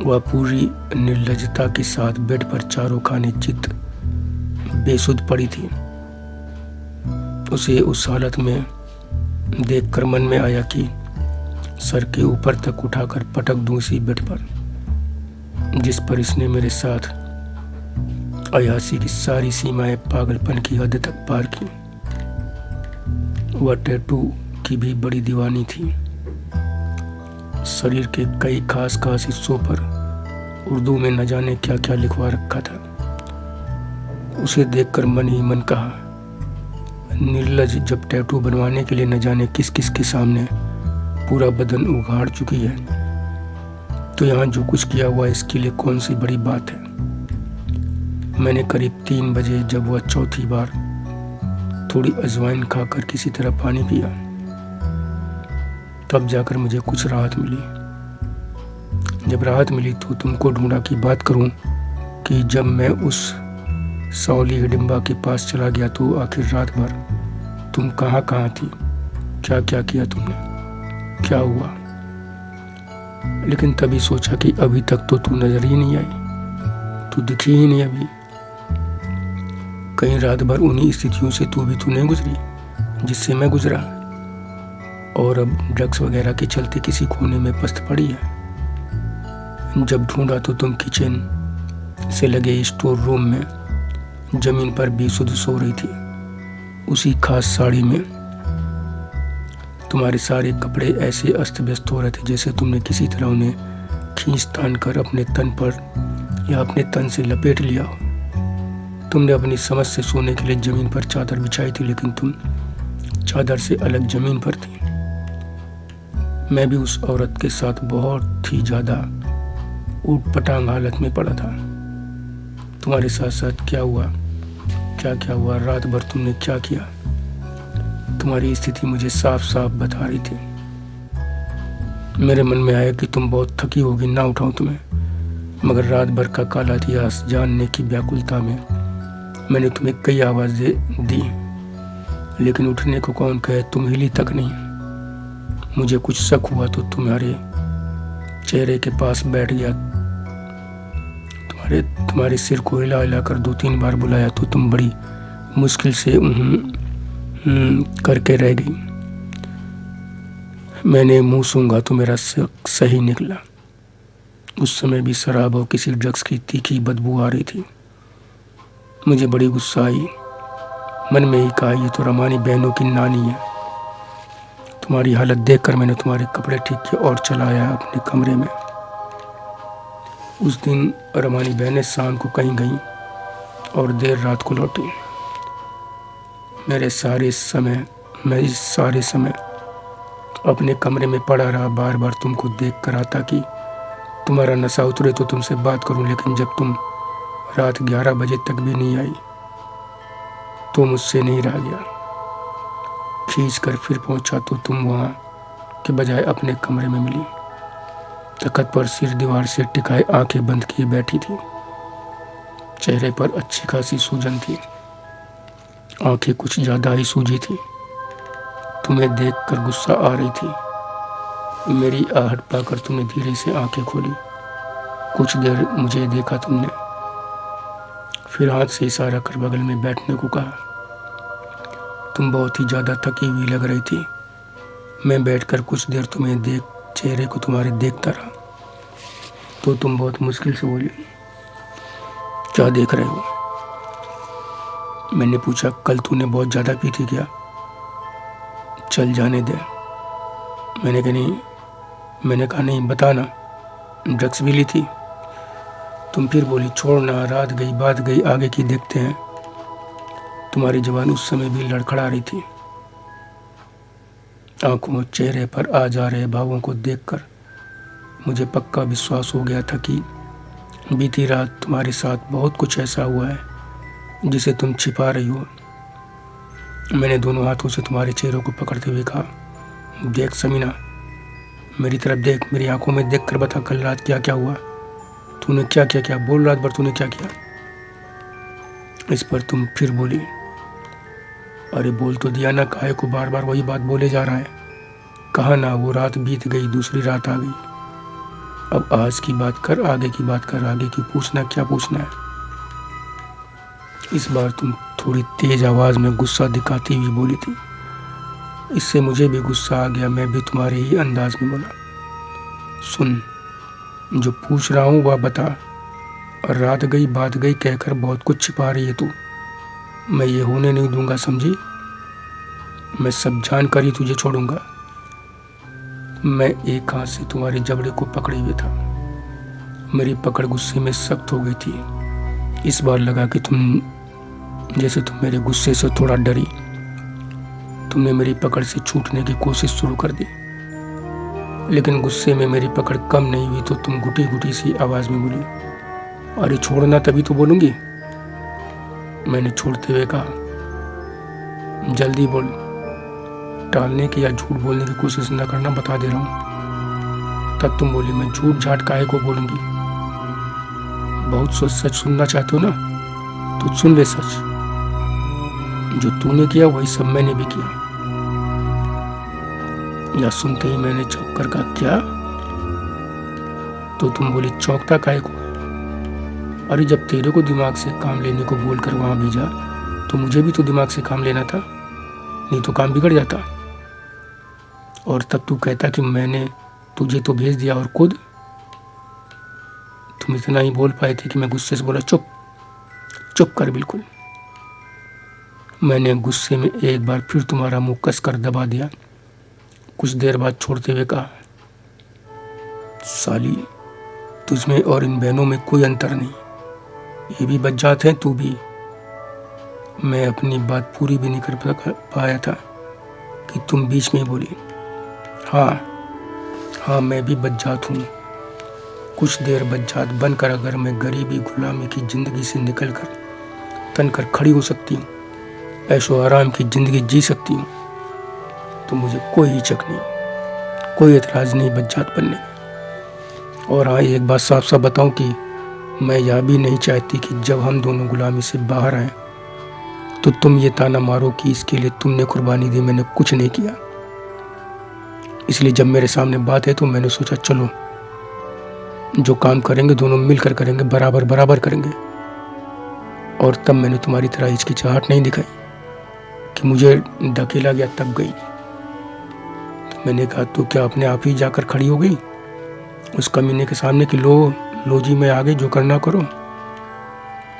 वह पूरी निर्लज्जता के साथ बेड पर चारों खाने चित बेसुध पड़ी थी। उसे उस हालत में देखकर मन में आया कि सर के ऊपर तक उठाकर पटक दूं इसी बेड पर, जिस पर इसने मेरे साथ अयासी की सारी सीमाएं पागलपन की हद तक पार की। वह टैटू की भी बड़ी दीवानी थी। शरीर के कई खास हिस्सों पर उर्दू में न जाने क्या क्या लिखवा रखा था। उसे देखकर मन ही मन कहा, निर्लज जब टैटू बनवाने के लिए न जाने किस किस के सामने पूरा बदन उघाड़ चुकी है, तो यहाँ जो कुछ किया हुआ इसके लिए कौन सी बड़ी बात है। मैंने करीब 3 बजे जब वह चौथी बार थोड़ी अजवाइन खाकर किसी तरह पानी पिया। तब जाकर मुझे कुछ राहत मिली। जब राहत मिली तो तुमको ढूंढा कि बात करूं कि जब मैं उस सौली हिडिंबा के पास चला गया तो आखिर रात भर तुम कहाँ थी, क्या क्या किया तुमने, क्या हुआ। लेकिन तभी सोचा कि अभी तक तो तू नजर ही नहीं आई, तू दिखी ही नहीं अभी। कहीं रात भर उन्हीं स्थितियों से तू नहीं गुजरी जिससे मैं गुजरा, और अब ड्रग्स वगैरह के चलते किसी कोने में पस्त पड़ी है। जब ढूंढा तो तुम किचन से लगे स्टोर रूम में जमीन पर बेसुध सो रही थी, उसी खास साड़ी में। तुम्हारे सारे कपड़े ऐसे अस्त व्यस्त हो रहे थे जैसे तुमने किसी तरह उन्हें खींच तान कर अपने तन पर या अपने तन से लपेट लिया हो। तुमने अपनी समझ से सोने के लिए जमीन पर चादर बिछाई थी, लेकिन तुम चादर से अलग जमीन पर थी। मैं भी उस औरत के साथ बहुत ही ज्यादा ऊट-पटांग हालत में पड़ा था। तुम्हारे साथ साथ क्या हुआ, क्या हुआ, रात भर तुमने क्या किया, तुम्हारी स्थिति मुझे साफ साफ बता रही थी। मेरे मन में आया कि तुम बहुत थकी होगी, ना उठाऊं तुम्हें, मगर रात भर का काला इतिहास जानने की व्याकुलता में मैंने तुम्हें कई आवाज़ें दी, लेकिन उठने को कौन कहे, तुम हिली तक नहीं। मुझे कुछ शक हुआ तो तुम्हारे चेहरे के पास बैठ गया, तुम्हारे सिर को हिला हिला कर 2-3 बार बुलाया तो तुम बड़ी मुश्किल से करके रह गई। मैंने मुंह सूंघा तो मेरा शक सही निकला। उस समय भी शराब और किसी ड्रग्स की तीखी बदबू आ रही थी। मुझे बड़ी गुस्सा आई। मन में ही कहा, ये तो रमानी बहनों की नानी है। तुम्हारी हालत देखकर मैंने तुम्हारे कपड़े ठीक किए और चला आया अपने कमरे में। उस दिन रमानी बहनें शाम को कहीं गईं और देर रात को लौटी। मैं सारे समय अपने कमरे में पड़ा रहा, बार बार तुमको देख कर आता कि तुम्हारा नशा उतरे तो तुमसे बात करूं, लेकिन जब तुम रात 11 बजे तक भी नहीं आई तो मुझसे नहीं रहा गया। खींच कर फिर पहुंचा तो तुम वहाँ के बजाय अपने कमरे में मिली। तख्त पर सिर दीवार से टिकाए आंखें बंद किए बैठी थी। चेहरे पर अच्छी खासी सूजन थी, आंखें कुछ ज्यादा ही सूजी थी। तुम्हें देखकर गुस्सा आ रही थी। मेरी आहट पाकर तुमने धीरे से आंखें खोली। कुछ देर मुझे देखा तुमने, फिर हाथ से इशारा कर बगल में बैठने को कहा। तुम बहुत ही ज्यादा थकी हुई लग रही थी। मैं बैठकर कुछ देर तुम्हें चेहरे को तुम्हारे देखता रहा तो तुम बहुत मुश्किल से बोली, क्या देख रहे हो? मैंने पूछा, कल तूने बहुत ज्यादा पी थी क्या? चल जाने दे। मैंने कहा नहीं, बता ना, ड्रग्स भी ली थी? तुम फिर बोली, छोड़ना, रात गई बात गई, आगे की देखते हैं। तुम्हारी जुबान उस समय भी लड़खड़ा रही थी। आंखों चेहरे पर आ जा रहे भावों को देखकर मुझे पक्का विश्वास हो गया था कि बीती रात तुम्हारे साथ बहुत कुछ ऐसा हुआ है जिसे तुम छिपा रही हो। मैंने दोनों हाथों से तुम्हारे चेहरे को पकड़ते हुए कहा, देख समीना, मेरी तरफ देख, मेरी आंखों में देखकर बता, कल रात क्या क्या हुआ? तूने क्या क्या किया? बोल, रात भर तूने क्या किया? इस पर तुम फिर बोली, अरे बोल तो दिया ना, काहे को बार बार वही बात बोले जा रहा है? कहा ना, वो रात बीत गई, दूसरी रात आ गई। अब आज की बात कर, आगे की बात कर, आगे की पूछना, क्या पूछना है? इस बार तुम थोड़ी तेज आवाज में गुस्सा दिखाती हुई बोली थी। इससे मुझे भी गुस्सा आ गया। मैं भी तुम्हारे ही अंदाज में बोला, सुन, जो पूछ रहा हूँ वह बता, और रात गई बात गई कहकर बहुत कुछ छिपा रही है तू। मैं ये होने नहीं दूंगा, समझी? मैं सब जानकर ही तुझे छोड़ूंगा। मैं एक हाथ से तुम्हारे जबड़े को पकड़े हुए था। मेरी पकड़ गुस्से में सख्त हो गई थी। इस बार लगा कि तुम मेरे गुस्से से थोड़ा डरी। तुमने मेरी पकड़ से छूटने की कोशिश शुरू कर दी, लेकिन गुस्से में मेरी पकड़ कम नहीं हुई तो तुम घुटी घुटी सी आवाज में बोली, अरे छोड़ना तभी तो बोलूंगी। मैंने छोड़ते हुए कहा, जल्दी बोल, टालने की या झूठ बोलने की कोशिश न करना, बता दे रहा हूँ। तब तुम बोली, मैं झूठ झाट काहे को बोलूँगी, बहुत सच सुनना चाहते हो ना, तो सुन ले सच। जो तूने किया वही सब मैंने भी किया। या सुनते ही मैंने चौंक कर कहा, क्या? तो तुम बोली, चौंकता काहे को? अरे जब तेरे को दिमाग से काम लेने को बोलकर वहां भेजा तो मुझे भी तो दिमाग से काम लेना था, नहीं तो काम बिगड़ जाता। और तब तू कहता कि मैंने तुझे तो भेज दिया, और खुद तुम इतना ही बोल पाए थे कि मैं गुस्से से बोला, चुप चुप कर बिल्कुल। मैंने गुस्से में एक बार फिर तुम्हारा मुंह कस कर दबा दिया। कुछ देर बाद छोड़ते हुए कहा, साली, तुझमें और इन बहनों में कोई अंतर नहीं, ये भी बच्चात हैं, तू भी। मैं अपनी बात पूरी भी नहीं कर पाया था कि तुम बीच में बोली, हाँ मैं भी बच्चात हूँ। कुछ देर बच्चात बनकर अगर मैं गरीबी गुलामी की ज़िंदगी से निकलकर तनकर खड़ी हो सकती हूँ, ऐशो आराम की ज़िंदगी जी सकती हूँ, तो मुझे कोई हिचक नहीं, कोई एतराज़ नहीं बच्चात बनने में। और हाँ, एक बात साफ साफ बताऊँ कि मैं यह भी नहीं चाहती कि जब हम दोनों गुलामी से बाहर आए तो तुम ये ताना मारो कि इसके लिए तुमने कुर्बानी दी, मैंने कुछ नहीं किया। इसलिए जब मेरे सामने बात है तो मैंने सोचा चलो जो काम करेंगे दोनों मिलकर करेंगे, बराबर बराबर करेंगे। और तब मैंने तुम्हारी तरह हिचकिचाहट नहीं दिखाई कि मुझे धकेला गया तब गई। तो मैंने कहा, तो क्या अपने आप ही जाकर खड़ी हो गई उस कमीने के सामने कि लो जी मैं आ गई, जो करना करो।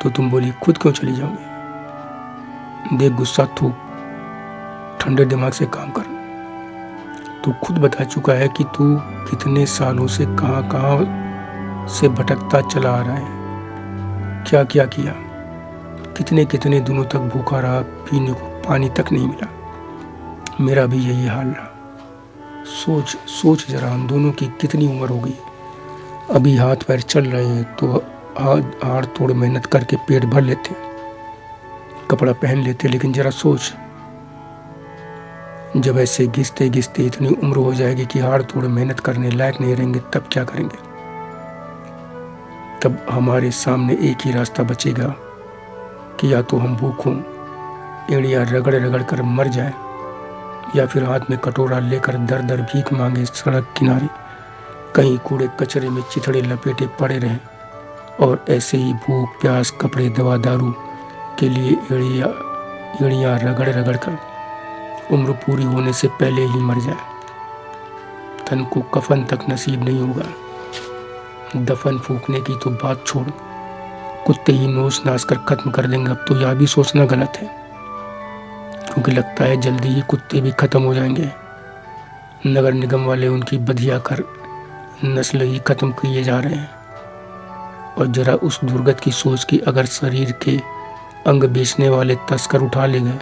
तो तुम बोली, खुद क्यों चली जाओगी? देख गुस्सा थूक, ठंडे दिमाग से काम कर। तू खुद बता चुका है कि तू कितने सालों से कहां से भटकता चला आ रहा है, क्या क्या किया, कितने कितने दिनों तक भूखा रहा, पीने को पानी तक नहीं मिला। मेरा भी यही हाल रहा। सोच जरा, हम दोनों की कितनी उम्र हो गई, अभी हाथ पैर चल रहे हैं तो हाड़ तोड़ मेहनत करके पेट भर लेते, कपड़ा पहन लेते। लेकिन जरा सोच, जब ऐसे घिसते घिसते इतनी उम्र हो जाएगी कि हाड़ तोड़ मेहनत करने लायक नहीं रहेंगे, तब क्या करेंगे? तब हमारे सामने एक ही रास्ता बचेगा कि या तो हम भूखों एड़िया रगड़ रगड़ कर मर जाए, या फिर हाथ में कटोरा लेकर दर दर भीख मांगे सड़क किनारे, कहीं कूड़े कचरे में चिथड़े लपेटे पड़े रहें, और ऐसे ही भूख प्यास कपड़े दवा दारू के लिए एड़ियाँ रगड़ रगड़ कर उम्र पूरी होने से पहले ही मर जाए। तन को कफन तक नसीब नहीं होगा। दफन फूकने की तो बात छोड़, कुत्ते ही नोच नाच कर खत्म कर देंगे। अब तो यह भी सोचना गलत है, क्योंकि लगता है जल्दी ही कुत्ते भी खत्म हो जाएंगे। नगर निगम वाले उनकी बधिया कर नस्ल ही खत्म किए जा रहे हैं। और जरा उस दुर्गत की सोच कि अगर शरीर के अंग बेचने वाले तस्कर उठा ले गए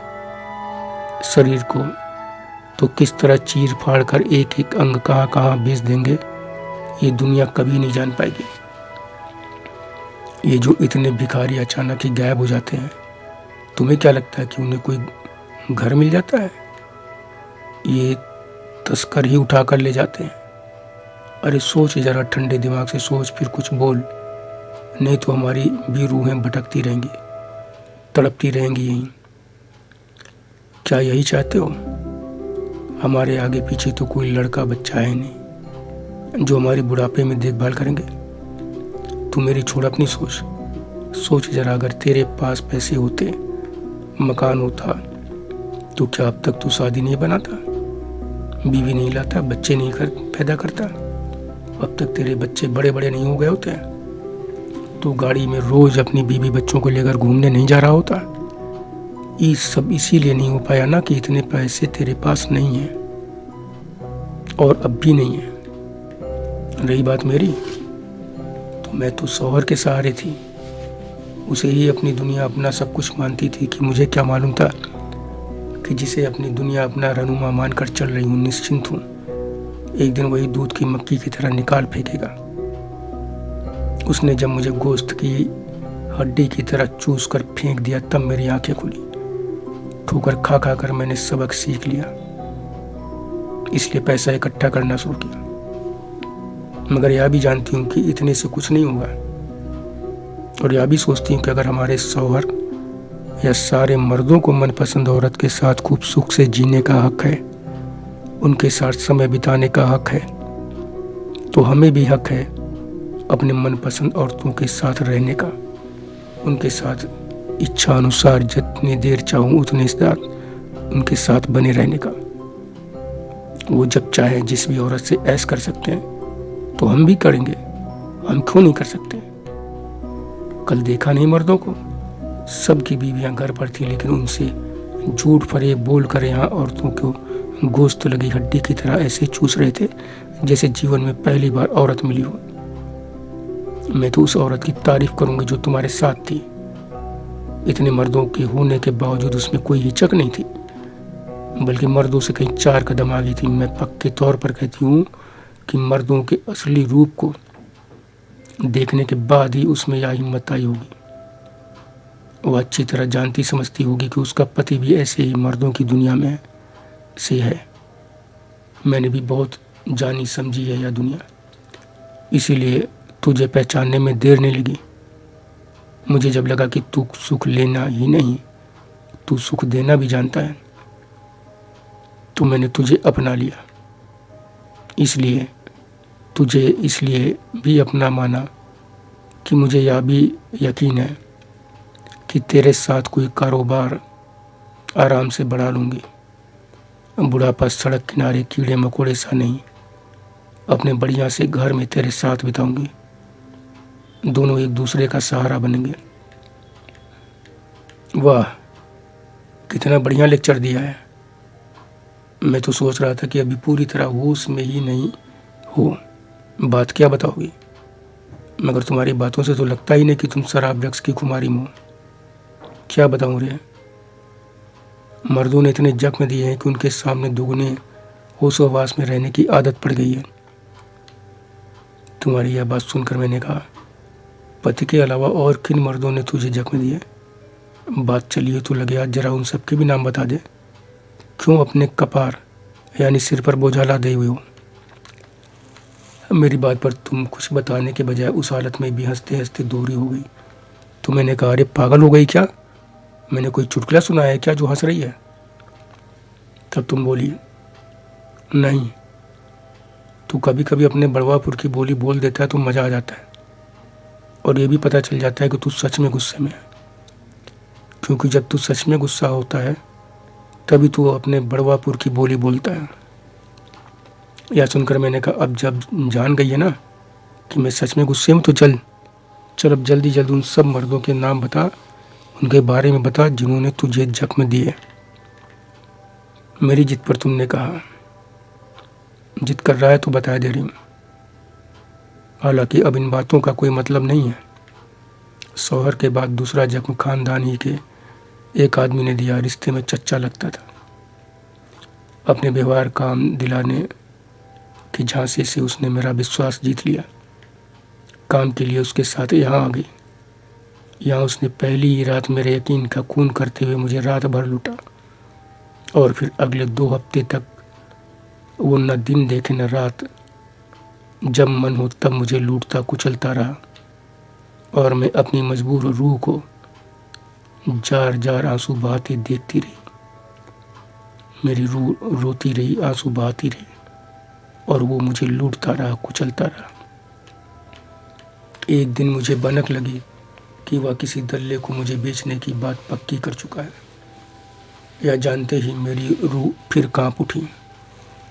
शरीर को, तो किस तरह चीर फाड़ कर एक एक अंग कहाँ कहाँ बेच देंगे, ये दुनिया कभी नहीं जान पाएगी। ये जो इतने भिखारी अचानक ही गायब हो जाते हैं, तुम्हें क्या लगता है कि उन्हें कोई घर मिल जाता है? ये तस्कर ही उठा कर ले जाते हैं। अरे सोच जरा, ठंडे दिमाग से सोच, फिर कुछ बोल, नहीं तो हमारी भी रूहें भटकती रहेंगी, तड़पती रहेंगी यहीं। क्या यही चाहते हो? हमारे आगे पीछे तो कोई लड़का बच्चा है नहीं जो हमारी बुढ़ापे में देखभाल करेंगे। तू मेरी छोड़ अपनी सोच जरा, अगर तेरे पास पैसे होते, मकान होता, तो क्या अब तक तू शादी नहीं बनाता, बीवी नहीं लाता, बच्चे नहीं पैदा करता? अब तक तेरे बच्चे बड़े बड़े नहीं हो गए होते? तू गाड़ी में रोज अपनी बीवी बच्चों को लेकर घूमने नहीं जा रहा होता? ये सब इसीलिए नहीं हो पाया ना कि इतने पैसे तेरे पास नहीं है, और अब भी नहीं है। रही बात मेरी, तो मैं तो शौहर के सहारे थी, उसे ही अपनी दुनिया अपना सब कुछ मानती थी। कि मुझे क्या मालूम था कि जिसे अपनी दुनिया अपना रहनुमा मानकर चल रही हूँ, निश्चिंत हूँ, एक दिन वही दूध की मक्खी की तरह निकाल फेंकेगा। उसने जब मुझे गोश्त की हड्डी की तरह चूस कर फेंक दिया, तब मेरी आंखें खुली। ठोकर खा खा कर मैंने सबक सीख लिया, इसलिए पैसा इकट्ठा करना शुरू किया। मगर यह भी जानती हूँ कि इतने से कुछ नहीं होगा, और यह भी सोचती हूँ कि अगर हमारे शौहर या सारे मर्दों को मनपसंद औरत के साथ खूब सुख से जीने का हक है, उनके साथ समय बिताने का हक है, तो हमें भी हक है अपने मनपसंद औरतों के साथ रहने का, उनके साथ इच्छा अनुसार जितनी देर चाहूँ उतने देर उनके साथ बने रहने का। वो जब चाहे जिस भी औरत से ऐश कर सकते हैं तो हम भी करेंगे, हम क्यों नहीं कर सकते। कल देखा नहीं मर्दों को, सबकी बीवियां घर पर थी, लेकिन उनसे झूठ फरेब बोल कर यहाँ औरतों को गोश्त लगी हड्डी की तरह ऐसे चूस रहे थे जैसे जीवन में पहली बार औरत मिली हो। मैं तो उस औरत की तारीफ करूंगी जो तुम्हारे साथ थी। इतने मर्दों के होने के बावजूद उसमें कोई हिचक नहीं थी, बल्कि मर्दों से कहीं 4 कदम आगे थी। मैं पक्के तौर पर कहती हूँ कि मर्दों के असली रूप को देखने के बाद ही उसमें यह हिम्मत आई होगी। वो अच्छी तरह जानती समझती होगी कि उसका पति भी ऐसे ही मर्दों की दुनिया में से है। मैंने भी बहुत जानी समझी है यह दुनिया, इसीलिए तुझे पहचानने में देर नहीं लगी। मुझे जब लगा कि तू सुख लेना ही नहीं, तू सुख देना भी जानता है, तो मैंने तुझे अपना लिया। इसलिए तुझे इसलिए भी अपना माना कि मुझे यह भी यकीन है कि तेरे साथ कोई कारोबार आराम से बढ़ा लूँगी। बुढ़ापा सड़क किनारे कीड़े मकोड़े सा नहीं, अपने बढ़िया से घर में तेरे साथ बिताऊंगी। दोनों एक दूसरे का सहारा बनेंगे। वाह, कितना बढ़िया लेक्चर दिया है। मैं तो सोच रहा था कि अभी पूरी तरह होश में ही नहीं हो, बात क्या बताओगी। मगर तुम्हारी बातों से तो लगता ही नहीं कि तुम शराब ड्रग्स की खुमारी में हो। क्या बताऊं रे, मर्दों ने इतने जख्म दिए हैं कि उनके सामने दुगने होशोहवास में रहने की आदत पड़ गई है। तुम्हारी यह बात सुनकर मैंने कहा, पति के अलावा और किन मर्दों ने तुझे जख्म दिए। बात चलिए तो लगे आज जरा उन सबके भी नाम बता दे। क्यों अपने कपार यानी सिर पर बोझा दे हुए हो। मेरी बात पर तुम कुछ बताने के बजाय उस हालत में भी हंसते हंसते दोहरी हो गई। तो मैंने कहा, अरे पागल हो गई क्या, मैंने कोई चुटकुला सुना है क्या जो हंस रही है। तब तुम बोली, नहीं, तू कभी कभी अपने बड़वापुर की बोली बोल देता है तो मज़ा आ जाता है, और ये भी पता चल जाता है कि तू सच में गुस्से में है। क्योंकि जब तू सच में गुस्सा होता है तभी तू अपने बड़वापुर की बोली बोलता है। यह सुनकर मैंने कहा, अब जब जान गई है ना कि मैं सच में गुस्से में, तो चल अब जल्दी जल्दी उन सब मर्दों के नाम बता, उनके बारे में बता जिन्होंने तुझे जख्म दिए। मेरी जिद पर तुमने कहा, जिद कर रहा है तो बता दे रही हूँ। हालांकि अब इन बातों का कोई मतलब नहीं है। शौहर के बाद दूसरा जख्म खानदान ही के एक आदमी ने दिया। रिश्ते में चच्चा लगता था। अपने व्यवहार काम दिलाने की झांसे से उसने मेरा विश्वास जीत लिया। काम के लिए उसके साथ यहाँ आ गई। यहाँ उसने पहली ही रात मेरे यकीन का खून करते हुए मुझे रात भर लूटा, और फिर अगले 2 हफ्ते तक वो न दिन देखे न रात, जब मन हो तब मुझे लूटता कुचलता रहा। और मैं अपनी मजबूर रूह को जार जार आंसू बहाते देखती रही। मेरी रूह रोती रही, आंसू बहाती रही, और वो मुझे लूटता रहा, कुचलता रहा। एक दिन मुझे भनक लगी कि वह किसी दल्ले को मुझे बेचने की बात पक्की कर चुका है। यह जानते ही मेरी रूह फिर कांप उठी।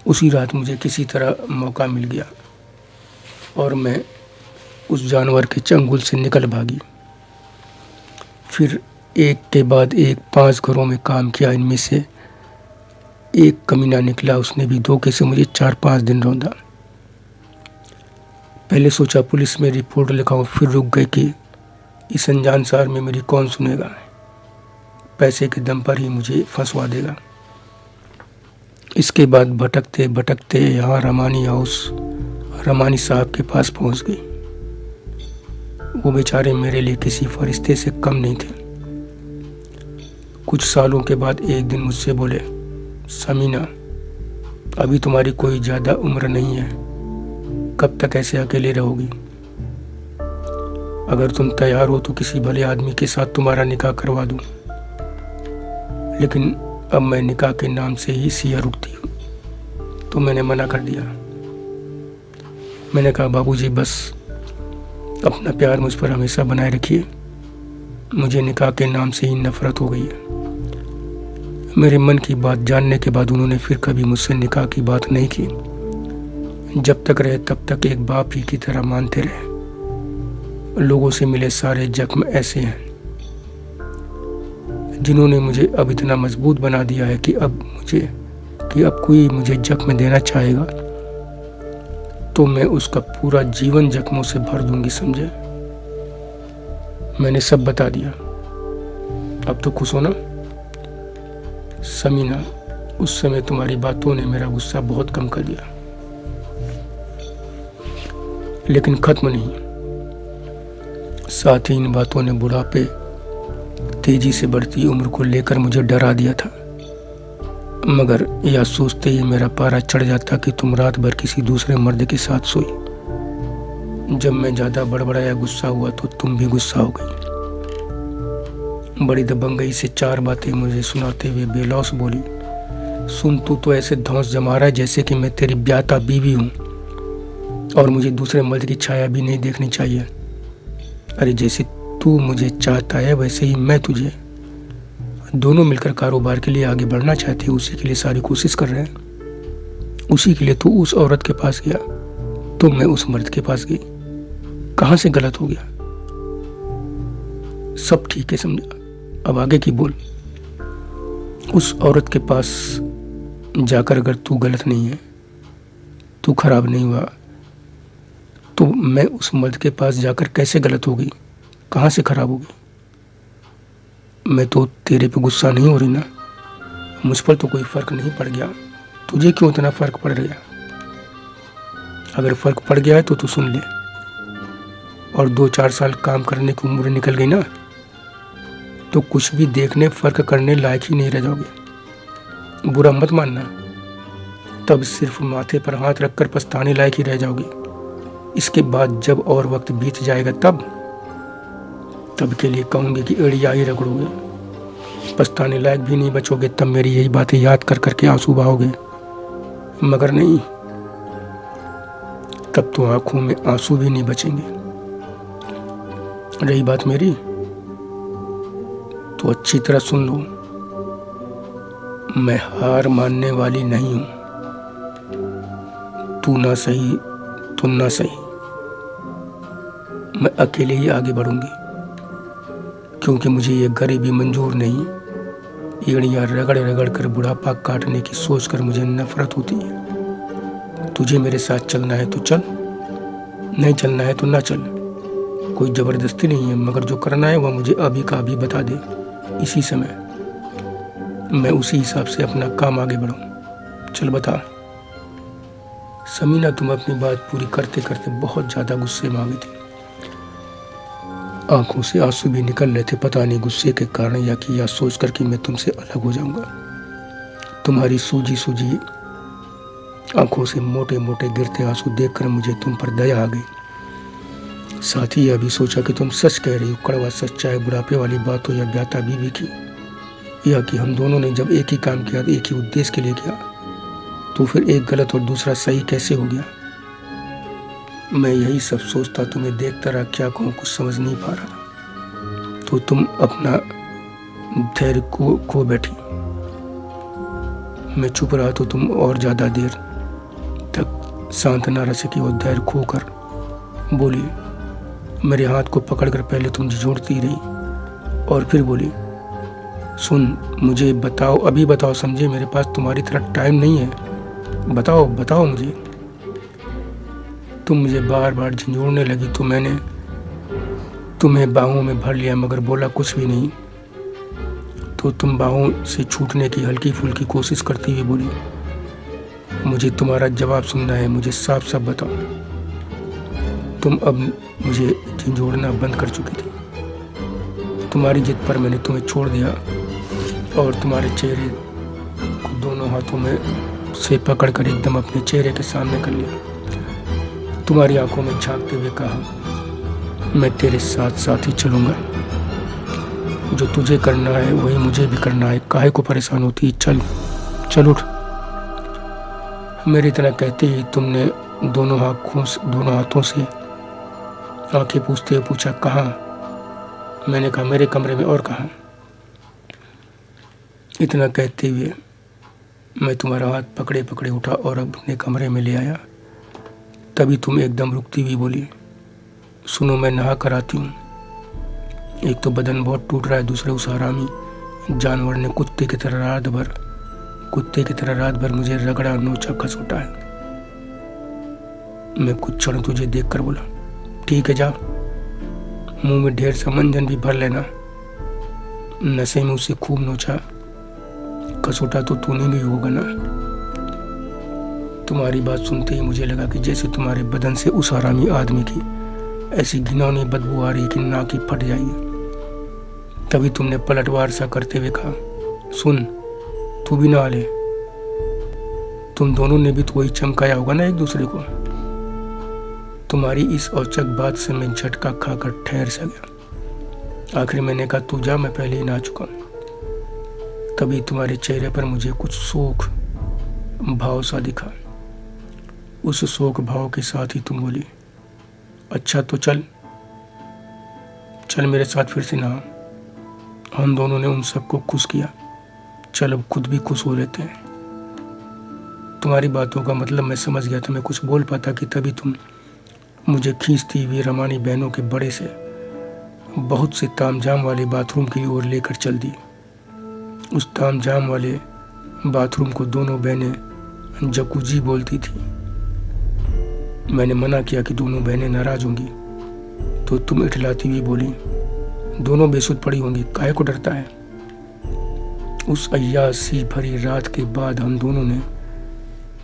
उसी रात मुझे किसी तरह मौका मिल गया और मैं उस जानवर के चंगुल से निकल भागी। फिर एक के बाद एक 5 घरों में काम किया। इनमें से एक कमीना निकला, उसने भी धोखे से मुझे 4-5 दिन रौंदा। पहले सोचा पुलिस में रिपोर्ट लिखाऊं, फिर रुक गए कि इस अनजान शहर में मेरी कौन सुनेगा। पैसे के दम पर ही मुझे फंसवा देगा। इसके बाद भटकते भटकते यहाँ रमानी साहब के पास पहुँच गई। वो बेचारे मेरे लिए किसी फरिश्ते से कम नहीं थे। कुछ सालों के बाद एक दिन मुझसे बोले, समीना, अभी तुम्हारी कोई ज़्यादा उम्र नहीं है, कब तक ऐसे अकेले रहोगी? अगर तुम तैयार हो तो किसी भले आदमी के साथ तुम्हारा निकाह करवा दूं। लेकिन अब मैं निकाह के नाम से ही सिया उठती हूँ। तो मैंने मना कर दिया। मैंने कहा, बाबूजी, बस अपना प्यार मुझ पर हमेशा बनाए रखिए। मुझे निकाह के नाम से ही नफरत हो गई है। मेरे मन की बात जानने के बाद उन्होंने फिर कभी मुझसे निकाह की बात नहीं की। जब तक रहे तब तक एक बाप ही की तरह मानते रहे। लोगों से मिले सारे जख्म ऐसे हैं जिन्होंने मुझे अब इतना मजबूत बना दिया है कि अब कोई मुझे जख्म देना चाहेगा तो मैं उसका पूरा जीवन जख्मों से भर दूंगी, समझे? मैंने सब बता दिया। अब तो खुश हो ना? समीना, उस समय तुम्हारी बातों ने मेरा गुस्सा बहुत कम कर दिया, लेकिन खत्म नहीं। साथ ही इन बातों ने बुढ़ापे, तेजी से बढ़ती उम्र को लेकर मुझे डरा दिया था। मगर यह सोचते ही मेरा पारा चढ़ जाता कि तुम रात भर किसी दूसरे मर्द के साथ सोई। जब मैं ज़्यादा बड़बड़ाया गुस्सा हुआ तो तुम भी गुस्सा हो गई। बड़ी दबंगई से 4 बातें मुझे सुनाते हुए बेलौस बोली, सुन, तू तो ऐसे धौंस जमा रहा है जैसे कि मैं तेरी ब्याता बीवी हूँ और मुझे दूसरे मर्द की छाया भी नहीं देखनी चाहिए। अरे जैसे तू मुझे चाहता है वैसे ही मैं तुझे। दोनों मिलकर कारोबार के लिए आगे बढ़ना चाहते, उसी के लिए सारी कोशिश कर रहे हैं। उसी के लिए तू उस औरत के पास गया तो मैं उस मर्द के पास गई। कहाँ से गलत हो गया? सब ठीक है, समझा? अब आगे की बोल। उस औरत के पास जाकर अगर तू गलत नहीं है, तू खराब नहीं हुआ, तो मैं उस मर्द के पास जाकर कैसे गलत हो गई? कहाँ से खराब होगी? मैं तो तेरे पे गुस्सा नहीं हो रही ना। मुझ पर तो कोई फर्क नहीं पड़ गया, तुझे क्यों इतना फर्क पड़ गया? अगर फर्क पड़ गया है तो तू सुन ले। और 2-4 साल काम करने की उम्र निकल गई ना, तो कुछ भी देखने फर्क करने लायक ही नहीं रह जाओगे। बुरा मत मानना, तब सिर्फ माथे पर हाथ रखकर पछताने लायक ही रह जाओगे। इसके बाद जब और वक्त बीत जाएगा तब के लिए कहूँगी कि एड़िया ही रगड़ोगे, पछताने लायक भी नहीं बचोगे। तब मेरी यही बातें याद कर करके आंसू बहाओगे। मगर नहीं, तब तो आंखों में आंसू भी नहीं बचेंगे। रही बात मेरी, तो अच्छी तरह सुन लो। मैं हार मानने वाली नहीं हूं। तू ना सही तो ना सही, मैं अकेले ही आगे बढ़ूंगी, क्योंकि मुझे ये गरीबी मंजूर नहीं। एड़ियाँ रगड़ रगड़ कर बुढ़ापा काटने की सोचकर मुझे नफरत होती है। तुझे मेरे साथ चलना है तो चल, नहीं चलना है तो ना चल। कोई जबरदस्ती नहीं है, मगर जो करना है वह मुझे अभी का अभी बता दे, इसी समय। मैं उसी हिसाब से अपना काम आगे बढ़ाऊं। चल बता। समीना, तुम अपनी बात पूरी करते करते बहुत ज़्यादा गुस्से में आ गई थी। आंखों से आंसू भी निकल रहे थे, पता नहीं गुस्से के कारण या कि यह सोचकर कि मैं तुमसे अलग हो जाऊंगा। तुम्हारी सूजी सूजी आंखों से मोटे मोटे गिरते आंसू देखकर मुझे तुम पर दया आ गई। साथ ही यह भी सोचा कि तुम सच कह रही हो, कड़वा सच, चाहे बुढ़ापे वाली बात हो या ब्याता बीवी की, या कि हम दोनों ने जब एक ही काम किया, एक ही उद्देश्य के लिए किया, तो फिर एक गलत और दूसरा सही कैसे हो गया? मैं यही सब सोचता तुम्हें देखता रहा, क्या कहूँ, कुछ समझ नहीं पा रहा। तो तुम अपना धैर्य खो बैठी। मैं चुप रहा तो तुम और ज़्यादा देर तक शांत न रह सकी और धैर्य खोकर बोली। मेरे हाथ को पकड़कर पहले तुम झिझोड़ती रही और फिर बोली, सुन, मुझे बताओ, अभी बताओ, समझे? मेरे पास तुम्हारी तरह टाइम नहीं है। बताओ बताओ मुझे। तुम मुझे बार बार झंझोड़ने लगी तो मैंने तुम्हें बाहों में भर लिया, मगर बोला कुछ भी नहीं। तो तुम बाहों से छूटने की हल्की फुल्की कोशिश करती हुई बोली, मुझे तुम्हारा जवाब सुनना है, मुझे साफ साफ बताओ। तुम अब मुझे झंझोड़ना बंद कर चुकी थी। तुम्हारी जिद पर मैंने तुम्हें छोड़ दिया और तुम्हारे चेहरे को दोनों हाथों में से पकड़कर एकदम अपने चेहरे के सामने कर लिया। तुम्हारी आंखों में झांकते हुए कहा, मैं तेरे साथ साथ ही चलूँगा। जो तुझे करना है वही मुझे भी करना है, काहे को परेशान होती, चल चल उठ। मेरी तरह कहते ही तुमने दोनों हाथों से आंखें पूछते हुए पूछा, कहाँ? मैंने कहा, मेरे कमरे में। और कहाँ? इतना कहते हुए मैं तुम्हारा हाथ पकड़े पकड़े उठा और अपने कमरे में ले आया। तभी तुम एकदम रुकती हुई बोली, सुनो, मैं नहा कर आती हूँ। एक तो बदन बहुत टूट रहा है, दूसरे उस हरामी जानवर ने कुत्ते की तरह रात भर मुझे रगड़ा, नोचा, खसोटा है। मैं कुछ क्षण तुझे देख कर बोला, ठीक है जा, मुंह में ढेर सा मंजन भी भर लेना। नशे में उसे खूब नोचा, खसोटा तो तूने भी होगा ना। तुम्हारी बात सुनते ही मुझे लगा कि जैसे तुम्हारे बदन से उस हरामी आदमी की ऐसी घिनौनी बदबू आ रही कि नाक ही फट जाएगी। तभी तुमने पलटवार सा करते हुए कहा, सुन, तू भी ना ले, तुम दोनों ने भी तो वही चमकाया होगा ना एक दूसरे को। तुम्हारी इस औचक बात से मैं झटका खाकर ठहर सा गया। आखिर मैंने कहा, तू जा, मैं पहले ही नहा चुका। तभी तुम्हारे चेहरे पर मुझे कुछ शोक भाव सा दिखा। उस शोक भाव के साथ ही तुम बोली, अच्छा तो चल मेरे साथ फिर से नहा। हम दोनों ने उन सबको खुश किया। चल अब खुद भी खुश हो लेते हैं। तुम्हारी बातों का मतलब मैं समझ गया था, मैं कुछ बोल पाता कि तभी तुम मुझे खींचती हुई रमानी बहनों के बड़े से बहुत से तामझाम वाले बाथरूम की ओर लेकर चल दी। उस तामझाम वाले बाथरूम को दोनों बहनें जकूजी बोलती थी। मैंने मना किया कि दोनों बहनें नाराज होंगी, तो तुम इठलाती हुई बोली, दोनों बेसुध पड़ी होंगी, काहे को डरता है। उस अय्याशी भरी रात के बाद हम दोनों ने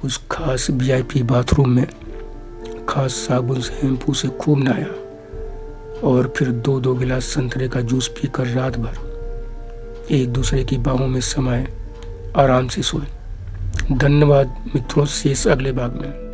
उस खास VIP बाथरूम में खास साबुन से, शैम्पू से खूब नहाया और फिर 2-2 गिलास संतरे का जूस पीकर रात भर एक दूसरे की बाहों में समाये आराम से सोए। धन्यवाद मित्रों, शेष अगले भाग में।